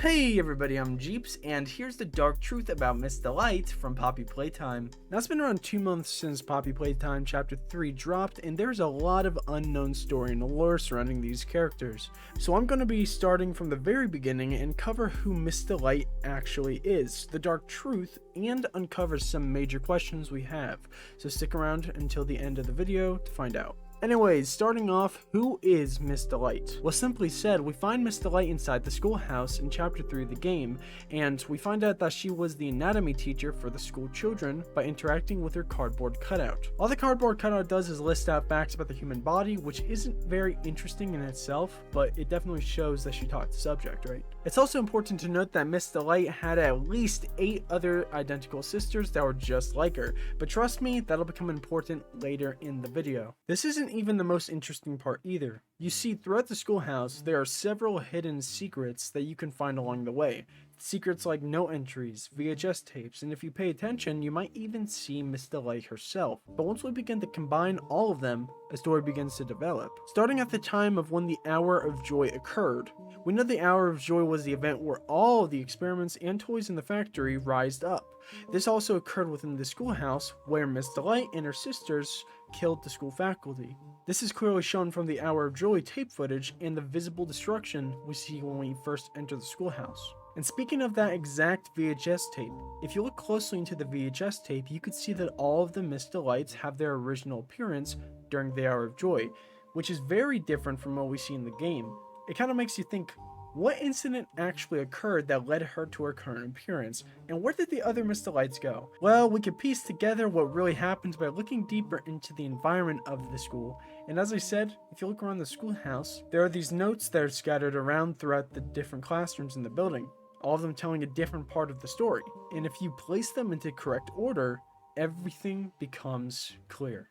Hey everybody, I'm Jeeps, and here's the dark truth about Miss Delight from Poppy Playtime. Now it's been around 2 months since Poppy Playtime Chapter 3 dropped, and there's a lot of unknown story and lore surrounding these characters. So I'm going to be starting from the very beginning and cover who Miss Delight actually is, the dark truth, and uncover some major questions we have. So stick around until the end of the video to find out. Anyways, starting off, who is Miss Delight? Well, simply said, we find Miss Delight inside the schoolhouse in Chapter 3 of the game, and we find out that she was the anatomy teacher for the school children by interacting with her cardboard cutout. All the cardboard cutout does is list out facts about the human body, which isn't very interesting in itself, but it definitely shows that she taught the subject, right? It's also important to note that Miss Delight had at least 8 other identical sisters that were just like her, but trust me, that'll become important later in the video. This isn't even the most interesting part either. You see, throughout the schoolhouse, there are several hidden secrets that you can find along the way. Secrets like note entries, VHS tapes, and if you pay attention, you might even see Miss Delight herself. But once we begin to combine all of them, a story begins to develop. Starting at the time of when the Hour of Joy occurred. We know the Hour of Joy was the event where all of the experiments and toys in the factory rised up. This also occurred within the schoolhouse, where Miss Delight and her sisters killed the school faculty. This is clearly shown from the Hour of Joy tape footage and the visible destruction we see when we first enter the schoolhouse. And speaking of that exact VHS tape, if you look closely into the VHS tape, you could see that all of the Miss Delights have their original appearance during the Hour of Joy, which is very different from what we see in the game. It kind of makes you think, what incident actually occurred that led her to her current appearance, and where did the other Miss Delights go? Well, we could piece together what really happened by looking deeper into the environment of the school, and as I said, if you look around the schoolhouse, there are these notes that are scattered around throughout the different classrooms in the building, all of them telling a different part of the story, and if you place them into correct order, everything becomes clear.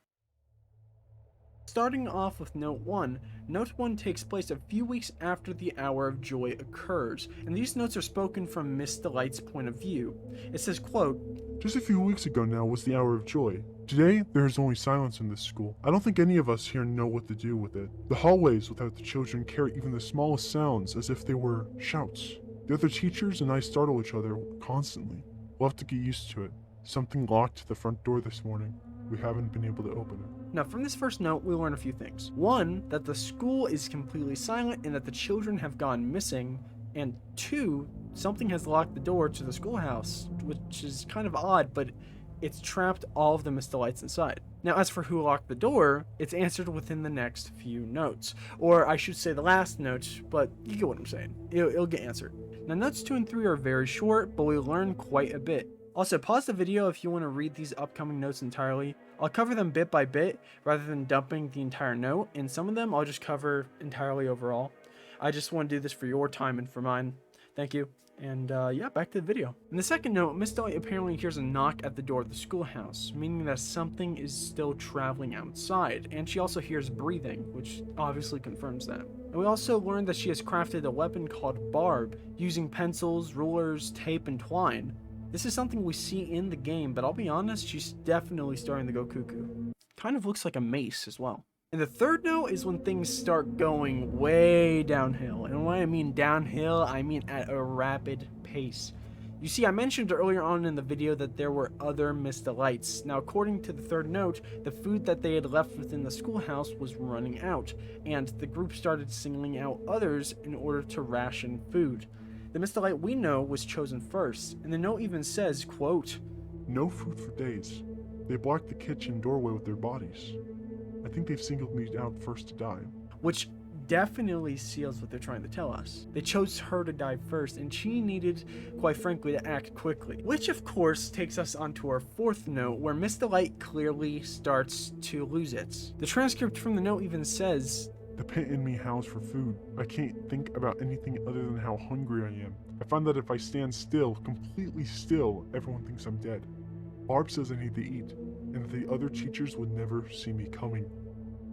Starting off with Note 1, Note 1 takes place a few weeks after the Hour of Joy occurs, and these notes are spoken from Miss Delight's point of view. It says, quote, "Just a few weeks ago now was the Hour of Joy. Today, there is only silence in this school. I don't think any of us here know what to do with it. The hallways without the children carry even the smallest sounds as if they were shouts. The other teachers and I startle each other constantly. We'll have to get used to it. Something locked the front door this morning. We haven't been able to open it." Now, from this first note, we learn a few things. One, that the school is completely silent and that the children have gone missing. And 2, something has locked the door to the schoolhouse, which is kind of odd, but it's trapped all of the Miss Delights inside. Now, as for who locked the door, it's answered within the next few notes. Or I should say the last note, but you get what I'm saying. It'll get answered. Now, notes 2 and 3 are very short, but we learn quite a bit. Also, pause the video if you want to read these upcoming notes entirely. I'll cover them bit by bit rather than dumping the entire note, and some of them I'll just cover entirely overall. I just want to do this for your time and for mine. Thank you. And yeah, back to the video. In the second note, Miss Delight apparently hears a knock at the door of the schoolhouse, meaning that something is still traveling outside, and she also hears breathing, which obviously confirms that. And we also learned that she has crafted a weapon called Barb, using pencils, rulers, tape, and twine. This is something we see in the game, but I'll be honest, she's definitely starting to go cuckoo. Kind of looks like a mace as well. And the third note is when things start going way downhill. And when I mean downhill, I mean at a rapid pace. You see, I mentioned earlier on in the video that there were other Miss Delights. Now, according to the third note, the food that they had left within the schoolhouse was running out, and the group started singling out others in order to ration food. The Miss Delight we know was chosen first, and the note even says, quote, "No food for days. They blocked the kitchen doorway with their bodies. I think they've singled me out first to die." Which definitely seals what they're trying to tell us. They chose her to die first, and she needed, quite frankly, to act quickly. Which, of course, takes us onto our fourth note, where Miss Delight clearly starts to lose it. The transcript from the note even says, "The pit in me howls for food. I can't think about anything other than how hungry I am. I find that if I stand still, completely still, everyone thinks I'm dead. Barb says I need to eat, and that the other teachers would never see me coming.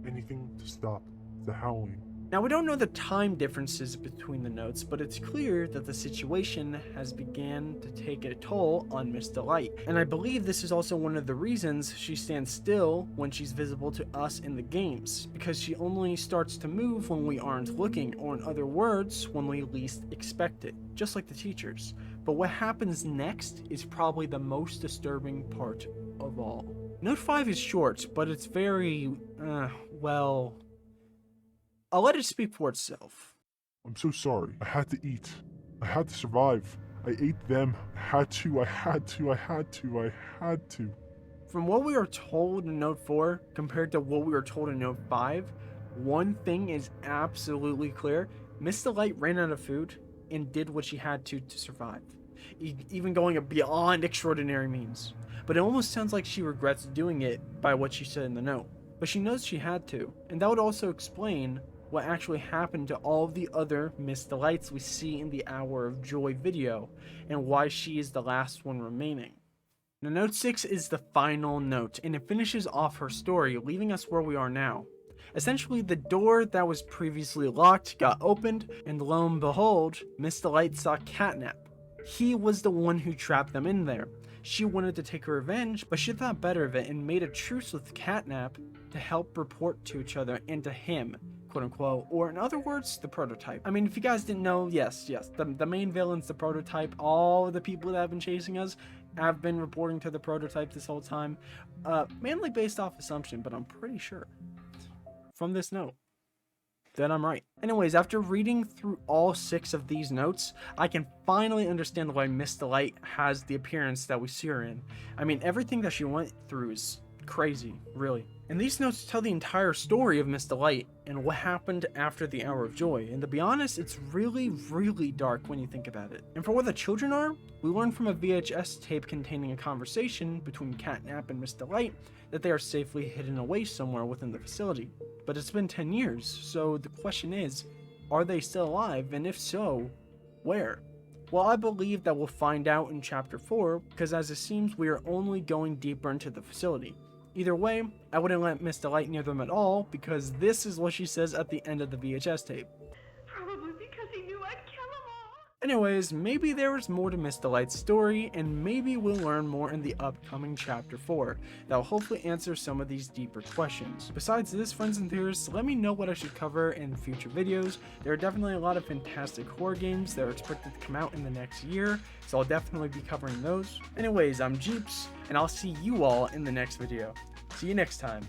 Anything to stop the howling." Now, we don't know the time differences between the notes, but it's clear that the situation has began to take a toll on Miss Delight. And I believe this is also one of the reasons she stands still when she's visible to us in the games, because she only starts to move when we aren't looking, or in other words, when we least expect it, just like the teachers. But what happens next is probably the most disturbing part of all. Note 5 is short, but it's very, well, I'll let it speak for itself. I'm so sorry. I had to eat. I had to survive. I ate them. I had to. From what we are told in Note 4 compared to what we were told in Note 5, one thing is absolutely clear. Miss Delight ran out of food and did what she had to survive, even going beyond extraordinary means. But it almost sounds like she regrets doing it by what she said in the note. But she knows she had to, and that would also explain what actually happened to all of the other Miss Delights we see in the Hour of Joy video, and why she is the last one remaining. Now, Note 6 is the final note, and it finishes off her story, leaving us where we are now. Essentially, the door that was previously locked got opened, and lo and behold, Miss Delight saw Catnap. He was the one who trapped them in there. She wanted to take her revenge, but she thought better of it and made a truce with Catnap to help report to each other and to him, quote unquote, or in other words, the prototype. I mean, if you guys didn't know, yes, the main villain's the prototype. All the people that have been chasing us have been reporting to the prototype this whole time, mainly based off assumption, but I'm pretty sure from this note that I'm right. Anyways, after reading through all 6 of these notes, I can finally understand why Miss Delight has the appearance that we see her in. I mean, everything that she went through is crazy, really. And these notes tell the entire story of Miss Delight and what happened after the Hour of Joy. And to be honest, it's really, really dark when you think about it. And for what the children are, we learn from a VHS tape containing a conversation between Catnap and Miss Delight that they are safely hidden away somewhere within the facility. But it's been 10 years, so the question is, are they still alive? And if so, where? Well, I believe that we'll find out in Chapter 4, because as it seems we are only going deeper into the facility. Either way, I wouldn't let Miss Delight near them at all, because this is what she says at the end of the VHS tape. Probably because he knew I'd kill them all. Anyways, maybe there is more to Miss Delight's story, and maybe we'll learn more in the upcoming Chapter 4 that will hopefully answer some of these deeper questions. Besides this, friends and theorists, let me know what I should cover in future videos. There are definitely a lot of fantastic horror games that are expected to come out in the next year, so I'll definitely be covering those. Anyways, I'm Jeeps, and I'll see you all in the next video. See you next time.